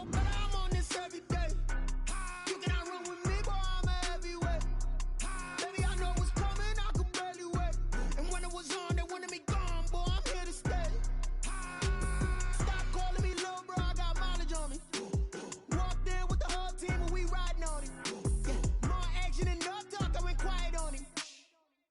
no better, I'm on this every day. You cannot run with me, boy, I'm a heavyweight. Baby, I know what's coming, I could barely wait. And when it was on, they wanted me gone, boy, I'm here to stay. Stop calling me little bro, I got mileage on me. Walked in with the whole team and we riding on him. More action and no talk, I went quiet on him.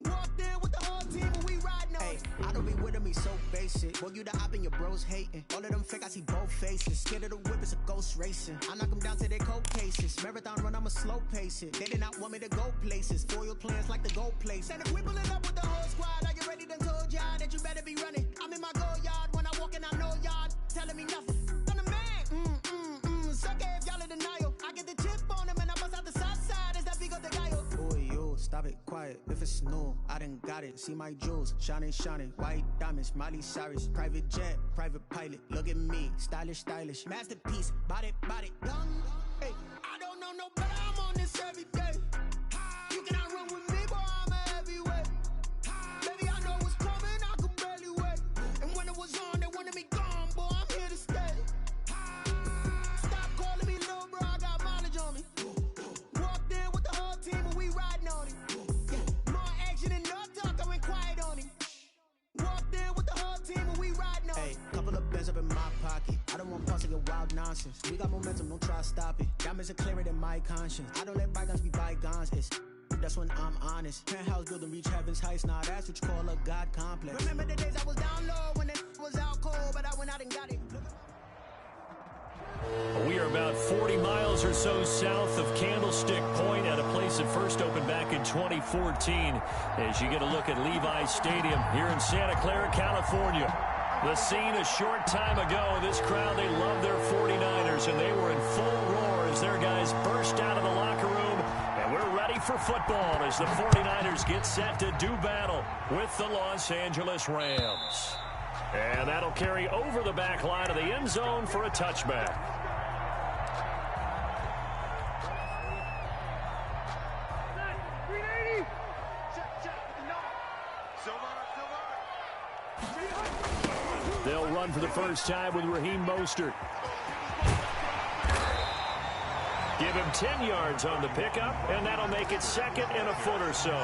Walked in with the whole team and we riding on him. I don't be with him, he's so basic. Boy, you the op and your bros hating. All of them fake, I see both faces. Scared of the whip, it's a ghost racing. I knock them down to their cold cases. Marathon run, I'ma slow pace it. They did not want me to go places. Foil plans like the gold place. And if we pulling up with the whole squad, are you ready? Done told y'all that you better be running. I'm in my go yard. When I walk in, I know y'all telling me nothing. I'm the man. Suck it if y'all in denial. I get the chip on them and I bust out the south side. Is that big of the guy? Boy, yo, stop it, quiet. If it's new, I done got it. See my jewels, shining, white diamonds, Miley Cyrus, private jet, private pilot. Look at me, stylish, masterpiece, body, young. Hey, I don't know no better, I'm on this every day. You cannot run with me, boy, I'm a heavyweight. Baby, I know what's coming, I could barely wait. And when it was on, they wanted me gone, boy, I'm here to stay. Stop calling me little bro, I got mileage on me. Walked in with the whole team and we riding on him. More action and no talk, I went quiet on him. Walked in with the whole team and we riding on him. hey, couple of bands up in my pocket. I don't want parts of your wild nonsense. We got momentum, don't try to stop it. Diamonds are clearer than my conscience. I don't let bygones be bygones. That's when I'm honest. Penthouse building reach heaven's heights. Now that's what you call a God complex. Remember the days I was down low when it was out cold, but I went out and got it. We are about 40 miles or so south of Candlestick Point at a place that first opened back in 2014 as you get a look at Levi's Stadium here in Santa Clara, California. The scene a short time ago, this crowd, they love their 49ers, and they were in full roar as their guys burst out of the locker room. And we're ready for football as the 49ers get set to do battle with the Los Angeles Rams. And that'll carry over the back line of the end zone for a touchback. They'll run for the first time with Raheem Mostert. Give him 10 yards on the pickup, and that'll make it second and a foot or so.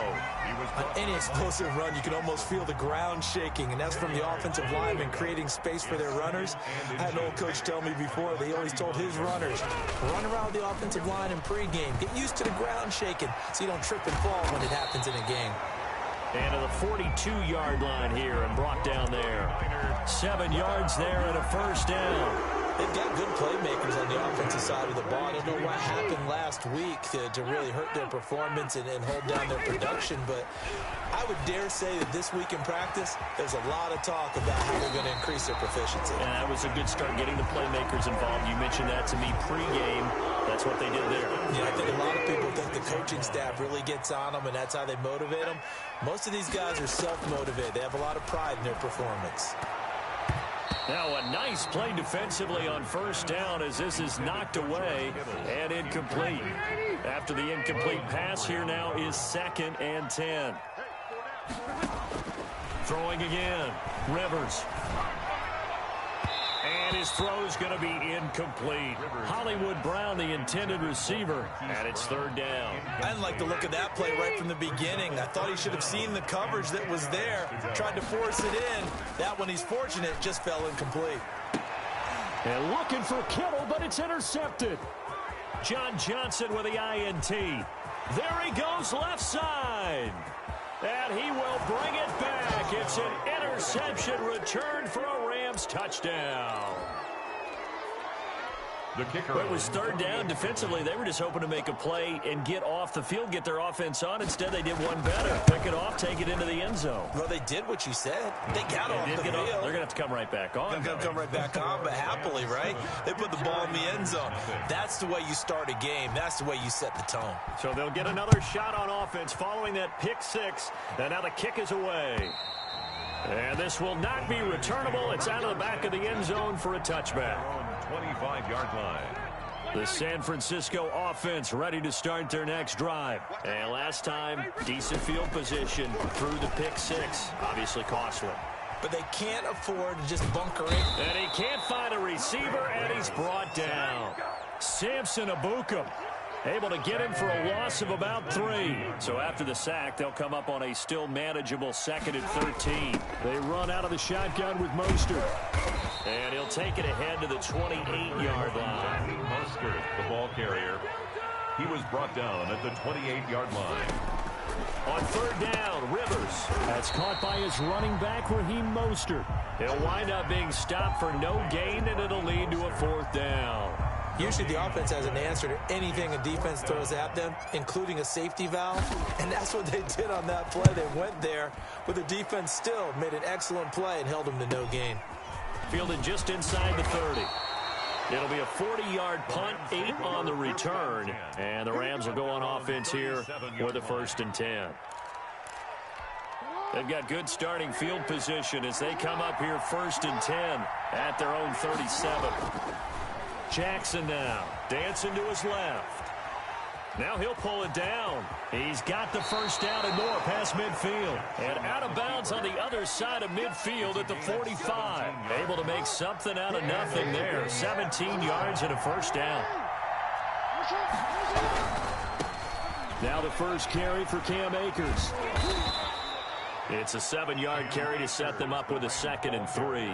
On any explosive run, you can almost feel the ground shaking, and that's from the offensive linemen creating space for their runners. I had an old coach tell me before, they always told his runners, run around the offensive line in pregame. Get used to the ground shaking so you don't trip and fall when it happens in a game. And to the 42-yard line here and brought down there. 7 yards there and a first down. They've got good playmakers on the offensive side of the ball. I don't know what happened last week to really hurt their performance and hold down their production, but I would dare say that this week in practice, there's a lot of talk about how they're going to increase their proficiency. And that was a good start getting the playmakers involved. You mentioned that to me pregame. That's what they did there. Yeah, I think a lot of people think the coaching staff really gets on them, and that's how they motivate them. Most of these guys are self-motivated. They have a lot of pride in their performance. Now a nice play defensively on first down as this is knocked away and incomplete. After the incomplete pass, here now is 2nd and 10. Throwing again. Rivers. And his throw's going to be incomplete. Hollywood Brown, the intended receiver, and it's 3rd down. I didn't like the look of that play right from the beginning. I thought he should have seen the coverage that was there, tried to force it in. That one, he's fortunate, just fell incomplete. And looking for Kittle, but it's intercepted. John Johnson with the INT. There he goes, left side. And he will bring it back. It's an interception return for a Rams touchdown. The kicker. It was 3rd down. Defensively, they were just hoping to make a play and get off the field, get their offense on. Instead, they did one better. Pick it off, take it into the end zone. Well, they did what you said. They got off the field. They're going to have to come right back on. They're going to come right back on, but happily, right? They put the ball in the end zone. That's the way you start a game. That's the way you set the tone. So they'll get another shot on offense following that pick six. And now the kick is away. And this will not be returnable. It's out of the back of the end zone for a touchback. 25-yard line. The San Francisco offense ready to start their next drive. And last time, decent field position through the pick six. Obviously costly. but they can't afford to just bunker it. And he can't find a receiver, and he's brought down. Samson Ebukam able to get him for a loss of about 3. So after the sack, they'll come up on a still manageable 2nd and 13. They run out of the shotgun with Mostert. And he'll take it ahead to the 28-yard line. Mostert, the ball carrier. He was brought down at the 28-yard line. On 3rd down, Rivers. That's caught by his running back, Raheem Mostert. He'll wind up being stopped for no gain, and it'll lead to a 4th down. Usually the offense has an answer to anything a defense throws at them, including a safety valve. And that's what they did on that play. They went there, but the defense still made an excellent play and held them to no gain. Fielded just inside the 30. It'll be a 40-yard punt, 8 on the return. And the Rams will go on offense here with a 1st and 10. They've got good starting field position as they come up here 1st and 10 at their own 37. Jackson now, dancing to his left. Now he'll pull it down. He's got the 1st down and more past midfield. And out of bounds on the other side of midfield at the 45. Able to make something out of nothing there. 17 yards and a 1st down. Now the first carry for Cam Akers. It's a 7-yard carry to set them up with a 2nd and 3.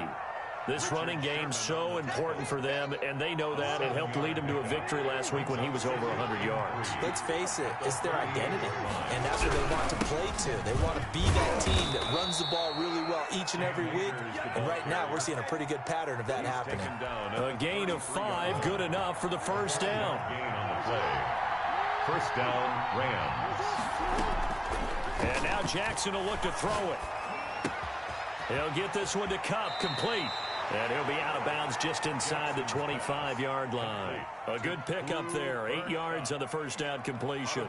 This running game so important for them, and they know that. It helped lead them to a victory last week when he was over 100 yards. Let's face it, it's their identity, and that's what they want to play to. They want to be that team that runs the ball really well each and every week, and right now we're seeing a pretty good pattern of that happening. A gain of 5, good enough for the 1st down. Gain on the play. 1st down, Rams. And now Jackson will look to throw it. He'll get this one to Kupp, complete. And he'll be out of bounds just inside the 25-yard line. A good pickup there. 8 yards on the 1st down completion.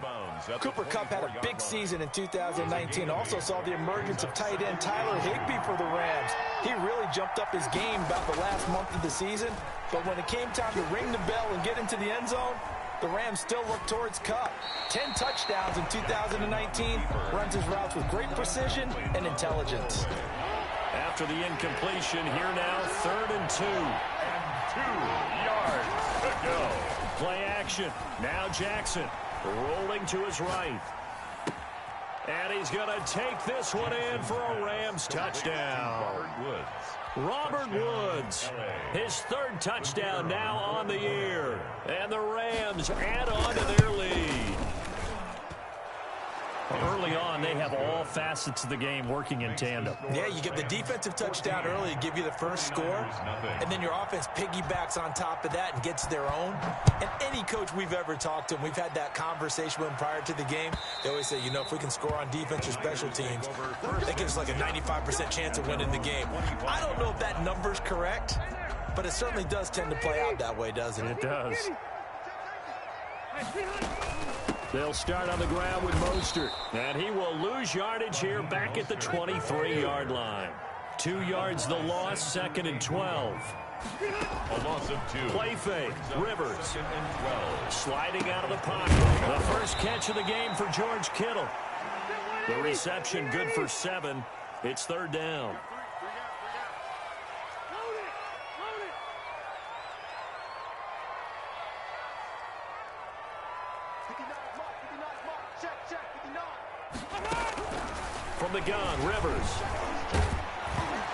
Cooper Kupp had a big season in 2019. Also saw the emergence of tight end Tyler Higbee for the Rams. He really jumped up his game about the last month of the season. But when it came time to ring the bell and get into the end zone, the Rams still look towards Kupp. 10 touchdowns in 2019. Runs his routes with great precision and intelligence. After the incompletion, here now, 3rd and 2. And 2 yards to go. Play action. Now Jackson rolling to his right. And he's going to take this one in for a Rams touchdown. Robert Woods, his 3rd touchdown now on the year. And the Rams add on to their lead. Early on, they have all facets of the game working in tandem. Yeah, you get the defensive touchdown early to give you the first score, and then your offense piggybacks on top of that and gets their own. And any coach we've ever talked to, and we've had that conversation with them prior to the game, they always say, you know, if we can score on defense or special teams, that gives us like a 95% chance of winning the game. I don't know if that number's correct, but it certainly does tend to play out that way, doesn't it? It does. They'll start on the ground with Mostert. And he will lose yardage here back at the 23-yard line. 2 yards the loss, 2nd and 12. A loss of 2. Play fake. Rivers. 2nd and 12. Sliding out of the pocket. The first catch of the game for George Kittle. The reception good for 7. It's 3rd down. From the gun, Rivers.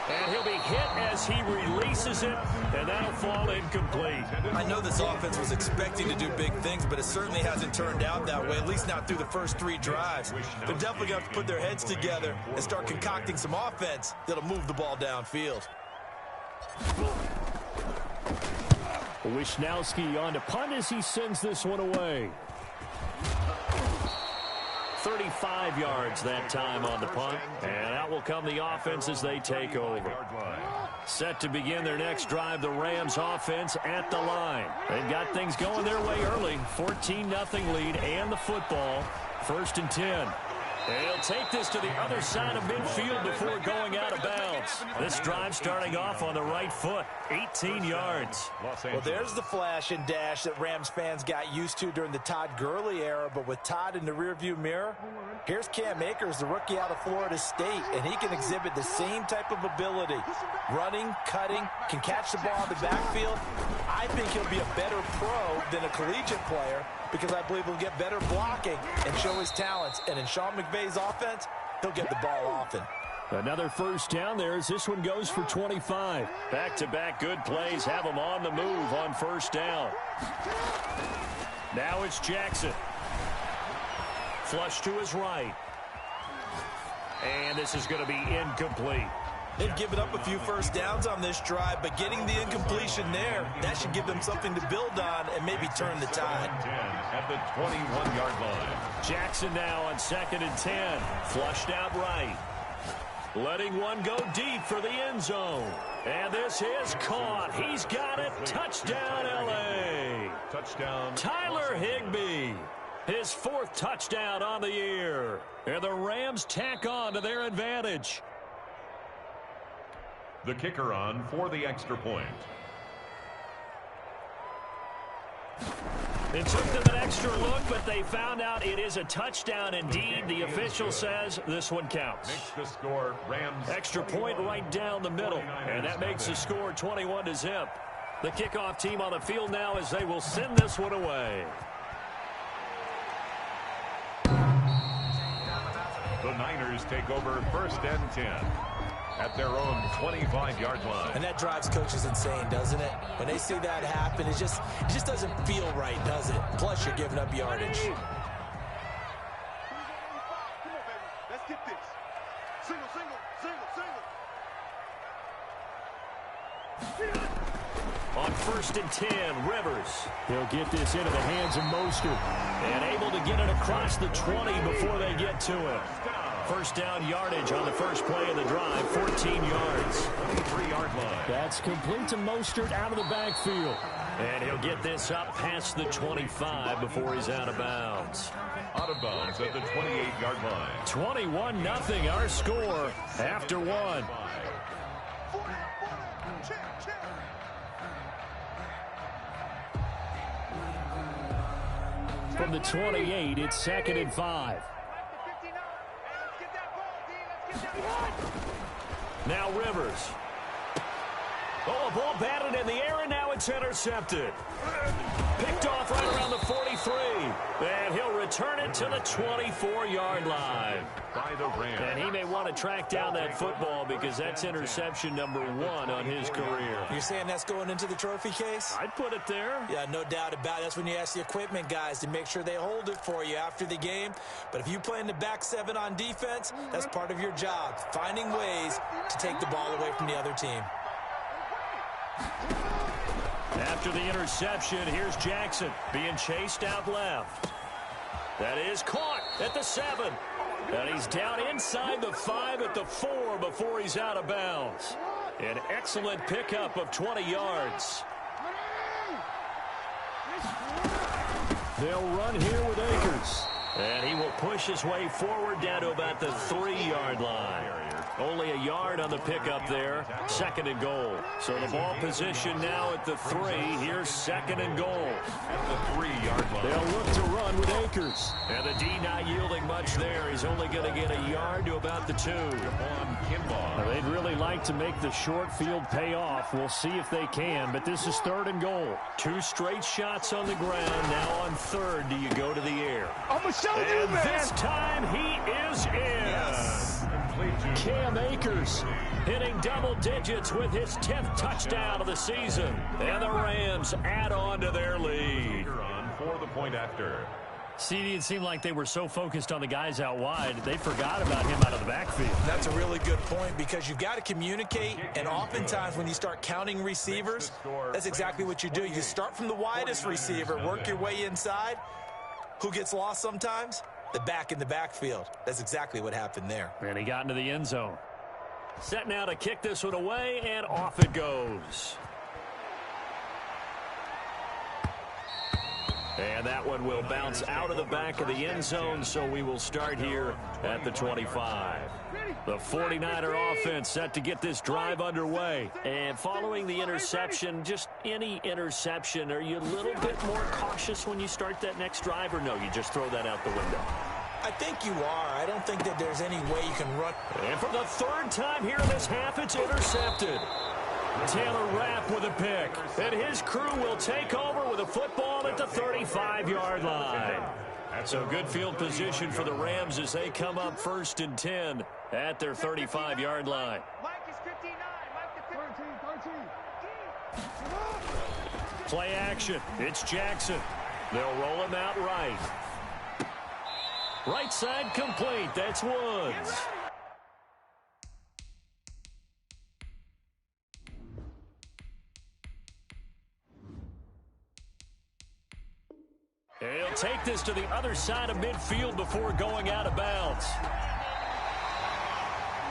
And he'll be hit as he releases it, and that'll fall incomplete. I know this offense was expecting to do big things, but it certainly hasn't turned out that way, at least not through the first 3 drives. They're definitely going to have to put their heads together and start concocting some offense that'll move the ball downfield. Wisnowski on to punt as he sends this one away. 35 yards that time on the punt. And out will come the offense as they take over. Set to begin their next drive, the Rams offense at the line. They've got things going their way early. 14-0 lead and the football. 1st and 10. They'll take this to the other side of midfield before going out of bounds. Rams. This drive starting off on the right foot. 18 yards. Well, there's the flash and dash that Rams fans got used to during the Todd Gurley era, but with Todd in the rearview mirror, here's Cam Akers, the rookie out of Florida State, and he can exhibit the same type of ability. Running, cutting, can catch the ball in the backfield. I think he'll be a better pro than a collegiate player because I believe he'll get better blocking and show his talents. And in Sean McVay's offense, he'll get the ball often. Another first down there as this one goes for 25. Back-to-back good plays have him on the move on first down. Now it's Jackson. Flush to his right. And this is going to be incomplete. They've given up a few first downs on this drive, but getting the incompletion there, that should give them something to build on and maybe turn the tide. 10 at the 21-yard line. Jackson now on 2nd and 10. Flushed out right. Letting one go deep for the end zone. And this is caught. He's got it. Touchdown, L.A. Touchdown. Tyler Higbee. His 4th touchdown on the year. And the Rams tack on to their advantage. The kicker on for the extra point. It took them an extra look, but they found out it is a touchdown indeed. The official says this one counts. Makes the score Rams. Extra point right down the middle, and that makes the score 21-0. The kickoff team on the field now as they will send this one away. The Niners take over 1st and 10 at their own 25-yard line. And that drives coaches insane, doesn't it? When they see that happen, it just doesn't feel right, does it? Plus, you're giving up yardage. Come on, baby. Let's get this. Single, single, single, single. On 1st and 10, Rivers. He'll get this into the hands of Mostert. And able to get it across the 20 before they get to it. First down yardage on the first play of the drive, 14 yards. 23-yard line. That's complete to Mostert out of the backfield. And he'll get this up past the 25 before he's out of bounds. Out of bounds at the 28-yard line. 21-0 our score after one. From the 28, it's 2nd and 5. Now Rivers. Oh, a ball batted in the air, and now it's intercepted. Picked off right around the 43. And he'll return it to the 24-yard line. By the Rams. And he may want to track down that football because that's interception number 1 on his career. You're saying that's going into the trophy case? I'd put it there. Yeah, no doubt about it. That's when you ask the equipment guys to make sure they hold it for you after the game. But if you play in the back 7 on defense, that's part of your job, finding ways to take the ball away from the other team. After the interception, here's Jackson being chased out left. That is caught at the 7. And he's down inside the 5 at the 4 before he's out of bounds. An excellent pickup of 20 yards. They'll run here with Akers. And he will push his way forward down to about the 3-yard line. Only a yard on the pickup there. 2nd and goal. So the ball position now at the 3. Here's 2nd and goal. At the 3-yard line. They'll look to run with Akers. And the D not yielding much there. He's only going to get a yard to about the 2. On Kimball. They'd really like to make the short field pay off. We'll see if they can, but this is 3rd and goal. 2 straight shots on the ground. Now on 3rd, do you go to the air? I'm going to show you, man. This time he is in. Yes. Cam Akers hitting double digits with his 10th touchdown of the season. And the Rams add on to their lead. On for the point after. CD, it seemed like they were so focused on the guys out wide, they forgot about him out of the backfield. That's a really good point because you've got to communicate, and oftentimes when you start counting receivers, that's exactly what you do. You start from the widest receiver, work your way inside. Who gets lost sometimes? The back in the backfield. That's exactly what happened there. And he got into the end zone. Set now to kick this one away, and off it goes. And that one will bounce out of the back of the end zone, so we will start here at the 25. The 49er offense set to get this drive underway. And following the interception, just any interception, are you a little bit more cautious when you start that next drive, or no, you just throw that out the window? I think you are. I don't think that there's any way you can run. And for the third time here in this half, it's intercepted. Taylor Rapp with a pick. And his crew will take over with a football at the 35-yard line. So good field position for the Rams as they come up 1st and 10 at their 35-yard line. Mike is 59. Mike the 13. Play action. It's Jackson. They'll roll him out right. Right side complete. That's Woods. He'll take this to the other side of midfield before going out of bounds.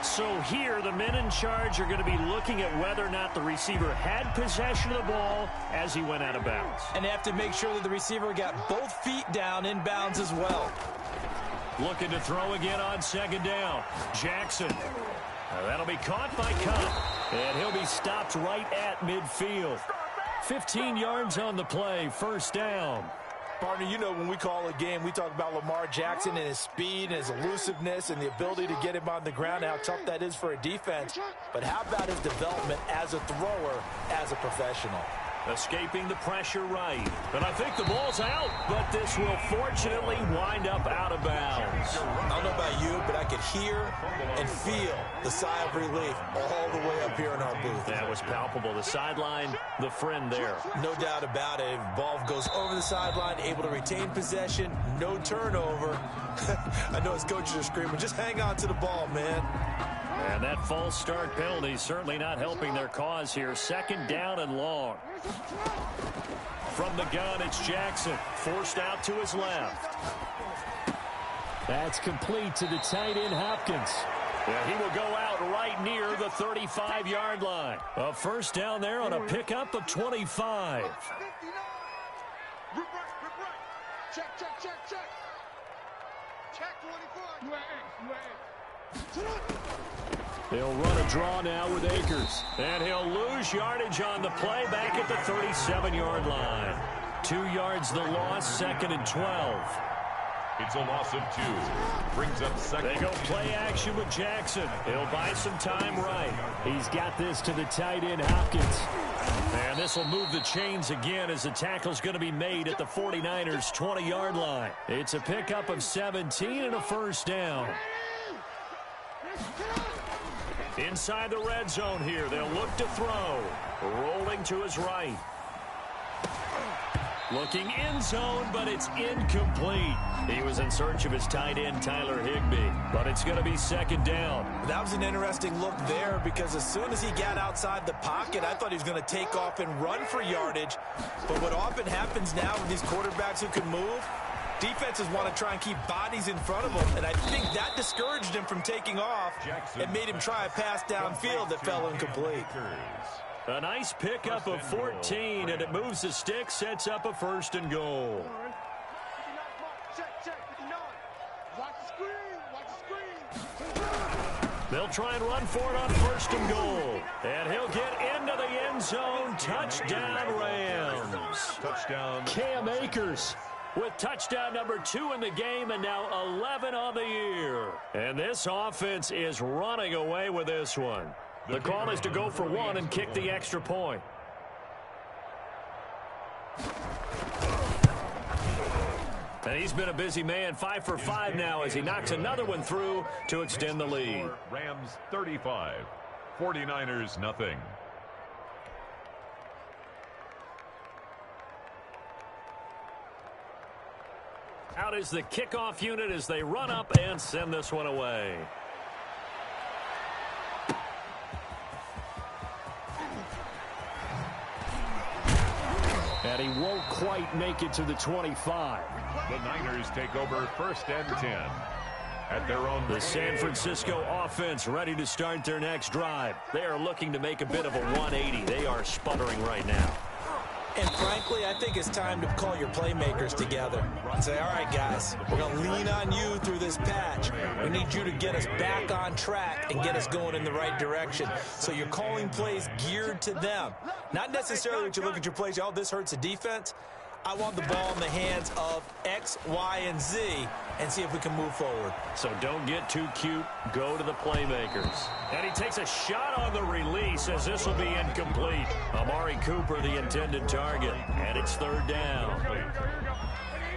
So here, the men in charge are going to be looking at whether or not the receiver had possession of the ball as he went out of bounds. And they have to make sure that the receiver got both feet down in bounds as well. Looking to throw again on 2nd down. Jackson. That'll be caught by Kupp. And he'll be stopped right at midfield. 15 yards on the play, 1st down. Partner, you know when we call a game, we talk about Lamar Jackson and his speed and his elusiveness and the ability to get him on the ground, how tough that is for a defense. But how about his development as a thrower, as a professional? Escaping the pressure right. And I think the ball's out, but this will fortunately wind up out of bounds. I don't know about you, but I could hear and feel the sigh of relief all the way up here in our booth. That was palpable. The sideline, the friend there. No doubt about it. Ball goes over the sideline, able to retain possession, no turnover. I know his coaches are screaming, just hang on to the ball, man. And that false start penalty certainly not helping their cause here. 2nd down and long. From the gun, it's Jackson. Forced out to his left. That's complete to the tight end, Hopkins. Yeah, he will go out right near the 35-yard line. A 1st down there on a pickup of 25. Rip right. Check. Check 24. He'll run a draw now with Akers. And he'll lose yardage on the play back at the 37-yard line. 2 yards the loss, 2nd and 12. It's a loss of 2. Brings up 2nd. They go play action with Jackson. He'll buy some time right. He's got this to the tight end, Hopkins. And this will move the chains again as the tackle's going to be made at the 49ers' 20-yard line. It's a pickup of 17 and a 1st down. Inside the red zone here. They'll look to throw. Rolling to his right. Looking end zone, but it's incomplete. He was in search of his tight end, Tyler Higbee. But it's going to be 2nd down. That was an interesting look there because as soon as he got outside the pocket, I thought he was going to take off and run for yardage. But what often happens now with these quarterbacks who can move, defenses want to try and keep bodies in front of them, and I think that discouraged him from taking off and made him try a pass downfield that fell incomplete. A nice pickup of 14, and it moves the stick, sets up a 1st and goal. Check 59. Watch the screen. They'll try and run for it on 1st and goal. And he'll get into the end zone. Touchdown, Rams. Touchdown. Cam Akers with touchdown number 2 in the game, and now 11 on the year. And this offense is running away with this one. The call is to go for 1 and kick the extra point. And he's been a busy man, 5 for 5 now as he knocks another one through to extend the lead. Rams 35, 49ers nothing. Out is the kickoff unit as they run up and send this one away. And he won't quite make it to the 25. The Niners take over 1st and 10 at their own. The San Francisco offense ready to start their next drive. They are looking to make a bit of a 180. They are sputtering right now. And frankly, I think it's time to call your playmakers together and say, all right, guys, we're going to lean on you through this patch. We need you to get us back on track and get us going in the right direction. So you're calling plays geared to them. Not necessarily that you look at your plays, oh, this hurts the defense. I want the ball in the hands of X, Y, and Z and see if we can move forward. So don't get too cute. Go to the playmakers. And he takes a shot on the release as this will be incomplete. Amari Cooper, the intended target. And it's third down.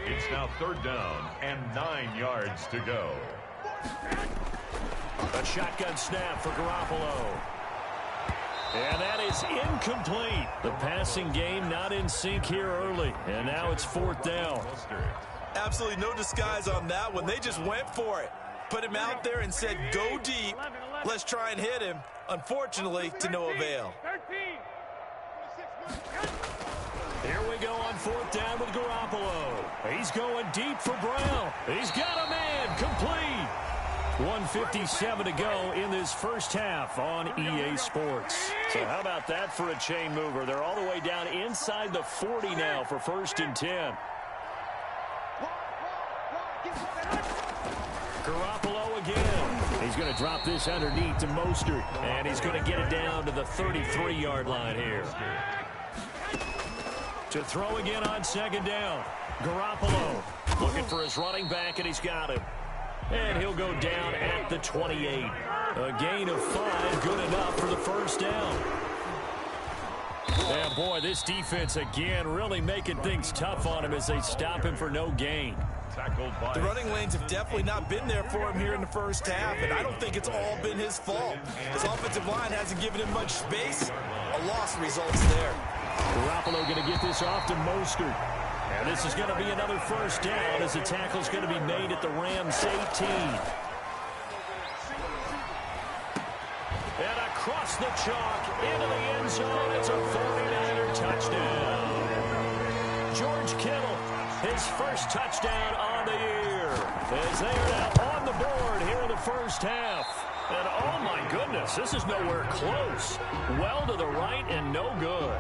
It's now third down and 9 yards to go. A shotgun snap for Garoppolo. And that is incomplete. The passing game not in sync here early. And now it's fourth down. Absolutely no disguise on that one. They just went for it. Put him out there and said, go deep. Let's try and hit him. Unfortunately, to no avail. Here we go on fourth down with Garoppolo. He's going deep for Brown. He's got a man. Complete. 1:57 to go in this first half on EA Sports. So how about that for a chain mover? They're all the way down inside the 40 now for 1st and 10. Garoppolo again. He's going to drop this underneath to Mostert, and he's going to get it down to the 33-yard line here. To throw again on second down. Garoppolo looking for his running back, and he's got him. And he'll go down at the 28. A gain of 5, good enough for the first down. And boy, this defense again really making things tough on him as they stop him for no gain. The running lanes have definitely not been there for him here in the first half, and I don't think it's all been his fault. His offensive line hasn't given him much space. A loss results there. Garoppolo going to get this off to Mostert. And this is going to be another first down as the tackle's going to be made at the Rams 18. And across the chalk into the end zone. It's a 49er touchdown. George Kittle, his first touchdown on the year. As they are now on the board here in the first half. And oh my goodness, this is nowhere close. Well to the right and no good.